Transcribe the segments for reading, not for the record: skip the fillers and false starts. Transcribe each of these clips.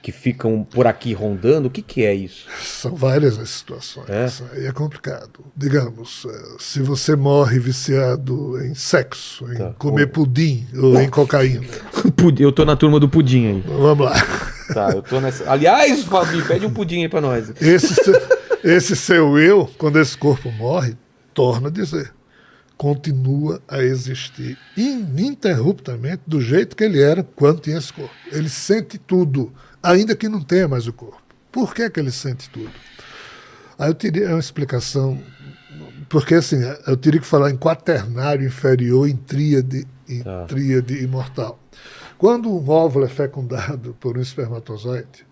que ficam por aqui rondando? O que que é isso? São várias as situações. É? Aí é complicado. Digamos, se você morre viciado em sexo, em Tá. comer pudim ou em cocaína. Eu tô na turma do pudim aí. Vamos lá. Tá, eu tô nessa. Aliás, Fabi, pede um pudim aí pra nós. Esse seu eu, quando esse corpo morre, torna a dizer, continua a existir ininterruptamente do jeito que ele era quando tinha esse corpo. Ele sente tudo, ainda que não tenha mais o corpo. Por que que ele sente tudo? Aí eu teria uma explicação, porque assim, eu teria que falar em quaternário inferior, em tríade imortal. Quando um óvulo é fecundado por um espermatozoide,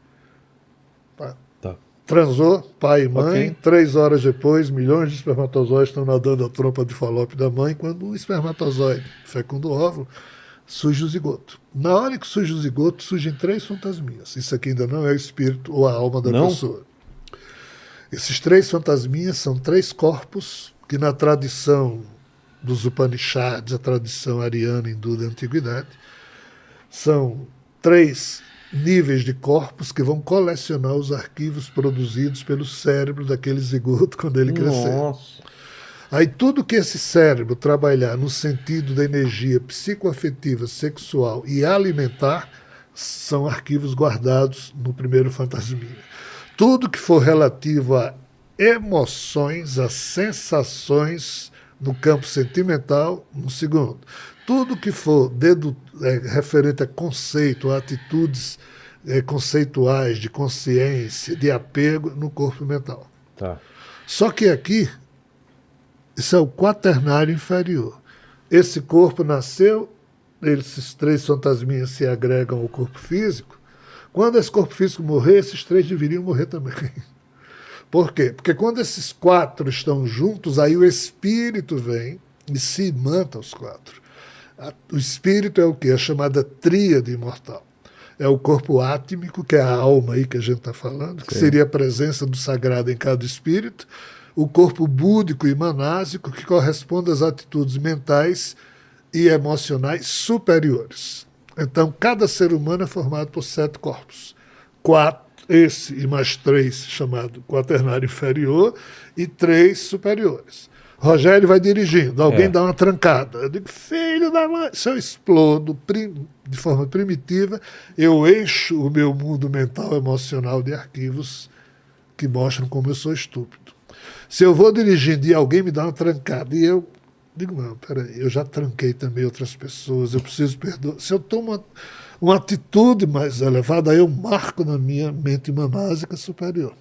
transou, pai e mãe, 3 horas depois, milhões de espermatozoides estão nadando a trompa de Falópio da mãe. Quando um espermatozoide fecunda o óvulo, surge o zigoto. Na hora que surge o zigoto, surgem 3 fantasminhas. Isso aqui ainda não é o espírito ou a alma da pessoa. Esses 3 fantasminhas são 3 corpos que, na tradição dos Upanishads, a tradição ariana hindu da antiguidade, são 3 níveis de corpos que vão colecionar os arquivos produzidos pelo cérebro daquele zigoto quando ele crescer. Aí tudo que esse cérebro trabalhar no sentido da energia psicoafetiva, sexual e alimentar são arquivos guardados no primeiro fantasminha. Tudo que for relativo a emoções, a sensações no campo sentimental, no segundo. Tudo que for referente a conceito, a atitudes conceituais, de consciência, de apego no corpo mental. Tá. Só que aqui, isso é o quaternário inferior. Esse corpo nasceu, esses 3 fantasminhas se agregam ao corpo físico. Quando esse corpo físico morrer, esses 3 deveriam morrer também. Por quê? Porque quando esses 4 estão juntos, aí o espírito vem e se imanta os 4. O espírito é o quê? A chamada tríade imortal. É o corpo átmico, que é a alma aí que a gente está falando, que seria a presença do sagrado em cada espírito. O corpo búdico e manásico, que corresponde às atitudes mentais e emocionais superiores. Então, cada ser humano é formado por 7 corpos. 4, esse e mais 3, chamado quaternário inferior, e 3 superiores. Rogério vai dirigindo, alguém dá uma trancada. Eu digo, filho da mãe, se eu explodo de forma primitiva, eu encho o meu mundo mental e emocional de arquivos que mostram como eu sou estúpido. Se eu vou dirigindo e alguém me dá uma trancada e eu digo, não, peraí, eu já tranquei também outras pessoas, eu preciso perdoar. Se eu tomo uma atitude mais elevada, aí eu marco na minha mente manásica superior.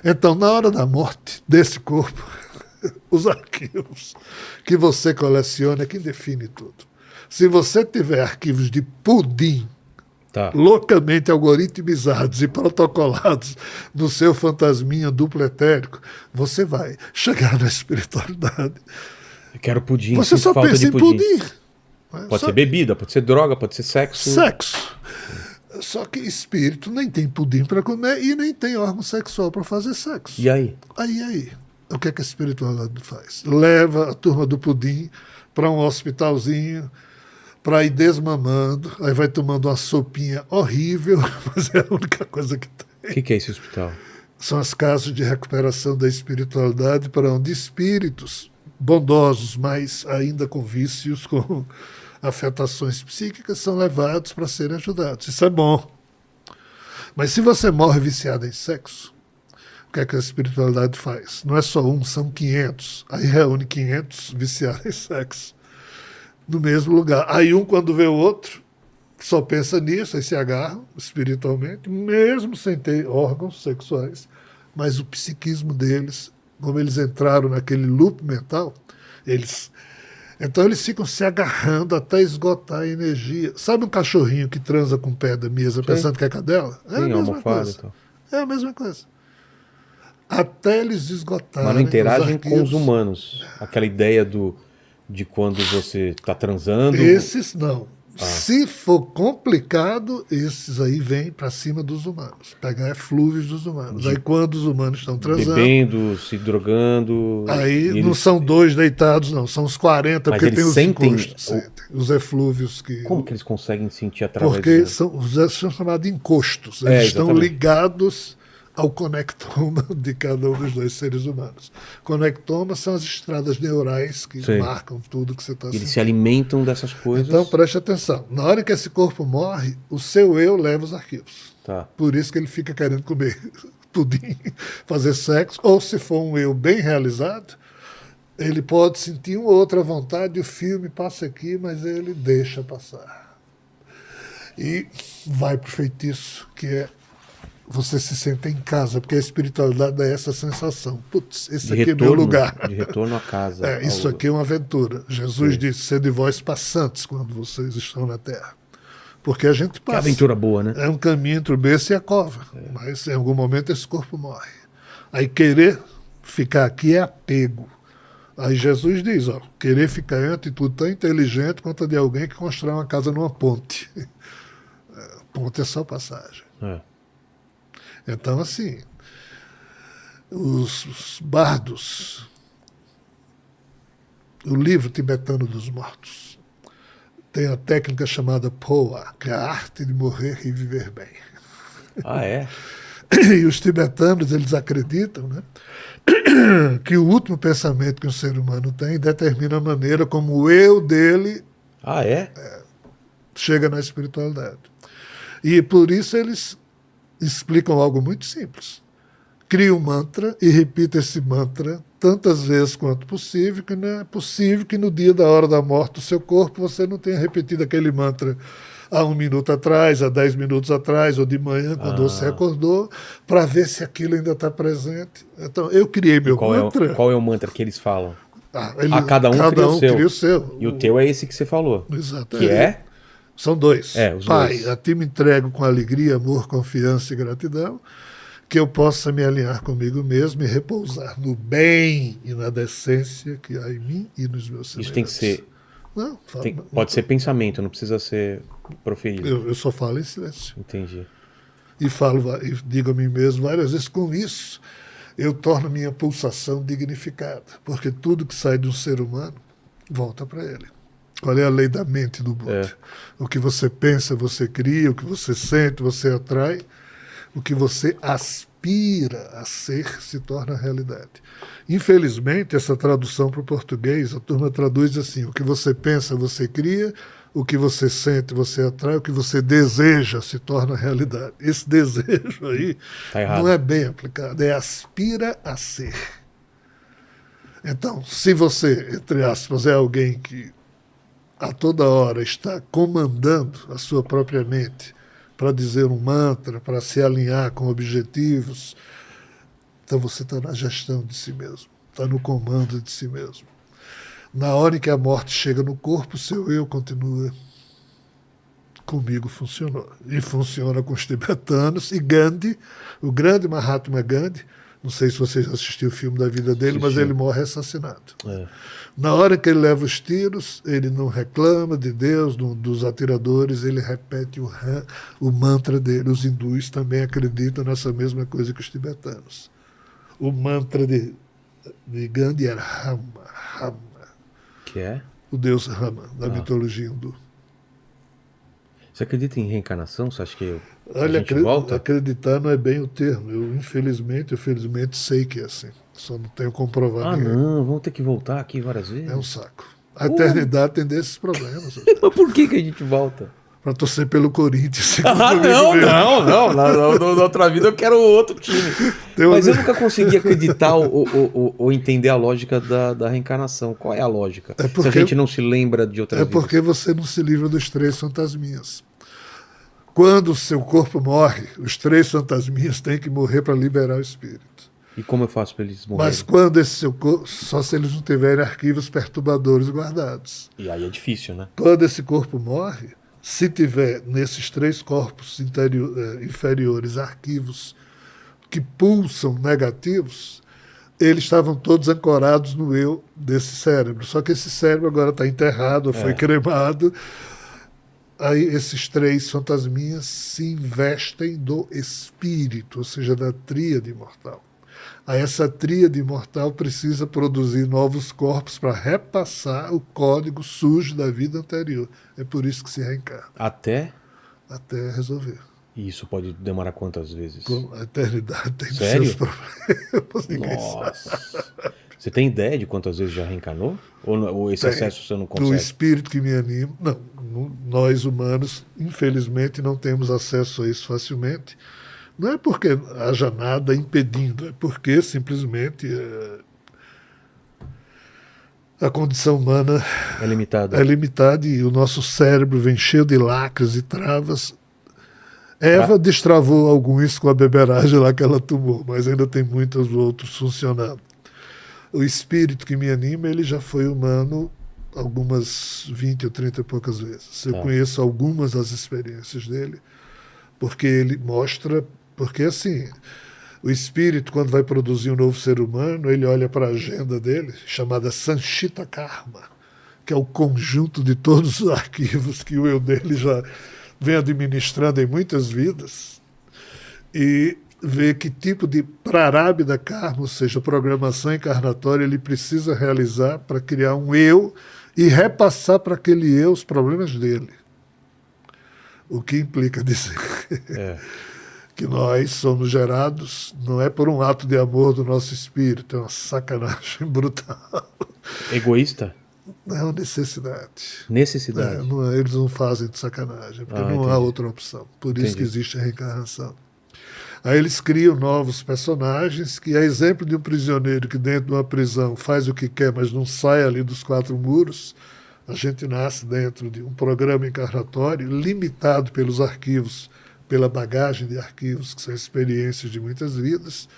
Então, na hora da morte desse corpo, os arquivos que você coleciona é quem define tudo. Se você tiver arquivos de pudim loucamente algoritmizados e protocolados no seu fantasminha duplo etérico, você vai chegar na espiritualidade. Eu quero pudim. Você só pensa em pudim. Pode ser bebida, pode ser droga, pode ser sexo. Sexo. Só que espírito nem tem pudim para comer e nem tem órgão sexual para fazer sexo. E aí? Aí. O que é que a espiritualidade faz? Leva a turma do pudim para um hospitalzinho, para ir desmamando, aí vai tomando uma sopinha horrível, mas é a única coisa que tem. O que é esse hospital? São as casas de recuperação da espiritualidade, para onde espíritos bondosos, mas ainda com vícios, com afetações psíquicas, são levados para serem ajudados. Isso é bom. Mas se você morre viciado em sexo, o que é que a espiritualidade faz? Não é só um, são 500. Aí reúne 500 viciados em sexo no mesmo lugar. Aí um, quando vê o outro, só pensa nisso, aí se agarram espiritualmente, mesmo sem ter órgãos sexuais. Mas o psiquismo deles, como eles entraram naquele loop mental, então eles ficam se agarrando até esgotar a energia. Sabe um cachorrinho que transa com o pé da mesa pensando que é cadela? É a mesma coisa. Então. É a mesma coisa. Até eles esgotarem. Mas não interagem com os humanos. Aquela ideia de quando você está transando. Esses não. Se for complicado, esses aí vêm para cima dos humanos, pegar eflúvios dos humanos. Aí quando os humanos estão transando, Bebendo, se drogando. aí e não eles- são 2 deitados, não, são os 40, Mas porque eles tem os sentem encostos, sentem, os eflúvios que. Como que eles conseguem sentir através Porque disso? são chamados de encostos. Eles estão exatamente. ligados ao conectoma de cada um dos dois seres humanos. Conectomas são as estradas neurais que Sim. marcam tudo que você está Eles sentindo. se alimentam dessas coisas. Então preste atenção. Na hora que esse corpo morre, o seu eu leva os arquivos. Tá. Por isso que ele fica querendo comer pudim, fazer sexo. Ou se for um eu bem realizado, ele pode sentir uma outra vontade, o filme passa aqui, mas ele deixa passar. E vai para o feitiço, que é você se sente em casa, porque a espiritualidade dá essa sensação. Putz, esse De aqui é meu lugar. De retorno à casa. Isso aqui é uma aventura. Jesus disse, sede vós passantes quando vocês estão na Terra. Porque a gente Que passa. aventura boa, né? É um caminho entre o berço e a cova. Mas em algum momento esse corpo morre. Aí querer ficar aqui é apego. Aí Jesus diz, ó, querer ficar é uma atitude tão inteligente quanto a de alguém que constrói uma casa numa ponte. Ponte é só passagem. É. Então, assim, os bardos, o livro tibetano dos mortos, tem a técnica chamada Poa, que é a arte de morrer e viver bem. Ah, é? E os tibetanos, eles acreditam, né, que o último pensamento que um ser humano tem determina a maneira como o eu dele Ah, é? chega na espiritualidade. E por isso eles explicam algo muito simples. Cria um mantra e repita esse mantra tantas vezes quanto possível, que não é possível que no dia da hora da morte do seu corpo você não tenha repetido aquele mantra há 1 minuto atrás, há 10 minutos atrás, ou de manhã, quando você acordou, para ver se aquilo ainda está presente. Então, eu criei meu mantra. Qual é o mantra que eles falam? Cada um cria cria o seu. E o teu é esse que você falou. Exatamente. Que é? São 2. Os Pai, dois. a ti me entrego com alegria, amor, confiança e gratidão, que eu possa me alinhar comigo mesmo e repousar no bem e na decência que há em mim e nos meus semelhantes. Isso tem que ser... Não, pode ser pensamento, não precisa ser proferido. Eu só falo em silêncio. Entendi. E digo a mim mesmo várias vezes, com isso, eu torno minha pulsação dignificada, porque tudo que sai de um ser humano volta para ele. Qual é a lei da mente do Buda? O que você pensa, você cria, o que você sente, você atrai, o que você aspira a ser se torna realidade. Infelizmente, essa tradução para o português, a turma traduz assim, o que você pensa, você cria, o que você sente, você atrai, o que você deseja se torna realidade. Esse desejo aí não é bem aplicado, é aspira a ser. Então, se você, entre aspas, é alguém que a toda hora está comandando a sua própria mente para dizer um mantra, para se alinhar com objetivos, então você está na gestão de si mesmo, está no comando de si mesmo. Na hora em que a morte chega no corpo, seu eu continua. Comigo funcionou. E funciona com os tibetanos. E Gandhi, o grande Mahatma Gandhi, não sei se vocês assistiram o filme da vida dele, mas ele morre assassinado. Na hora que ele leva os tiros, ele não reclama de Deus, dos atiradores, ele repete o mantra dele. Os hindus também acreditam nessa mesma coisa que os tibetanos. O mantra de Gandhi era Rama, Rama. Que é? O deus Rama, da mitologia hindu. Você acredita em reencarnação? Você acha que a Olha, gente volta? acreditar não é bem o termo. Eu, infelizmente, sei que é assim. Só não tenho comprovado. Não, vamos ter que voltar aqui várias vezes. É um saco. A eternidade tem desses problemas. Mas por que a gente volta? Para torcer pelo Corinthians. Não. Na outra vida eu quero outro time. Mas eu nunca consegui acreditar ou entender a lógica da reencarnação. Qual é a lógica? Se a gente não se lembra de outras vidas. É porque você não se livra dos 3 fantasminhas. Quando o seu corpo morre, os 3 fantasminhas têm que morrer para liberar o espírito. E como eu faço para eles morrerem? Mas quando esse seu corpo, só se eles não tiverem arquivos perturbadores guardados. E aí é difícil, né? Quando esse corpo morre, se tiver nesses 3 corpos inferiores arquivos que pulsam negativos, eles estavam todos ancorados no eu desse cérebro. Só que esse cérebro agora está enterrado, foi cremado. aí esses 3 fantasminhas se investem do espírito, ou seja, da tríade imortal. Aí essa tríade imortal precisa produzir novos corpos para repassar o código sujo da vida anterior. É por isso que se reencarna. Até resolver. E isso pode demorar quantas vezes? A eternidade tem seus problemas. Nossa. Você tem ideia de quantas vezes já reencarnou? Ou esse acesso você não consegue? Do espírito que me anima. Não, nós humanos, infelizmente, não temos acesso a isso facilmente. Não é porque haja nada impedindo, é porque simplesmente a condição humana é limitada. É limitada e o nosso cérebro vem cheio de lacres e travas. Eva destravou alguns com a beberagem lá que ela tomou, mas ainda tem muitos outros funcionando. O espírito que me anima, ele já foi humano algumas 20 ou 30 e poucas vezes. Eu conheço algumas das experiências dele, porque ele mostra... Porque, assim, o espírito, quando vai produzir um novo ser humano, ele olha para a agenda dele, chamada Sanchita Karma, que é o conjunto de todos os arquivos que o eu dele já vem administrando em muitas vidas, e vê que tipo de prarabdha karma, ou seja, programação encarnatória, ele precisa realizar para criar um eu e repassar para aquele eu os problemas dele. O que implica dizer que nós somos gerados, não é por um ato de amor do nosso espírito, é uma sacanagem brutal. Egoísta? É uma necessidade. Necessidade? Eles não fazem de sacanagem, porque não há outra opção. Por isso que existe a reencarnação. Aí eles criam novos personagens, que é exemplo de um prisioneiro que dentro de uma prisão faz o que quer, mas não sai ali dos 4 muros. A gente nasce dentro de um programa encarnatório limitado pelos arquivos, pela bagagem de arquivos, que são experiências de muitas vidas.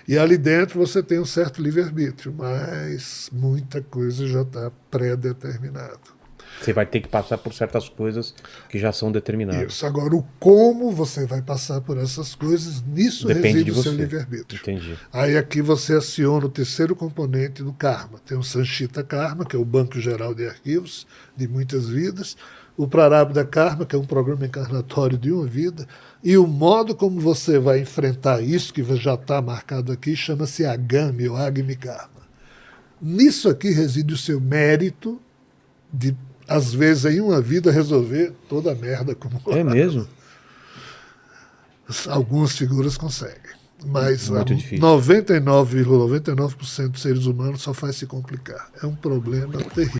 E ali dentro você tem um certo livre-arbítrio, mas muita coisa já está pré-determinada. Você vai ter que passar por certas coisas que já são determinadas. Isso. Agora, o como você vai passar por essas coisas, nisso depende reside o seu livre-arbítrio. Entendi. Aí aqui você aciona o terceiro componente do karma. Tem o Sanchita Karma, que é o banco geral de arquivos de muitas vidas, o Prarabdha Karma, que é um programa encarnatório de uma vida, e o modo como você vai enfrentar isso, que já está marcado aqui, chama-se Agami ou Agni Karma. Nisso aqui reside o seu mérito de, às vezes, em uma vida, resolver toda a merda acumulada. É mesmo? Algumas figuras conseguem. Mas 99,99% dos seres humanos só faz se complicar. É um problema terrível.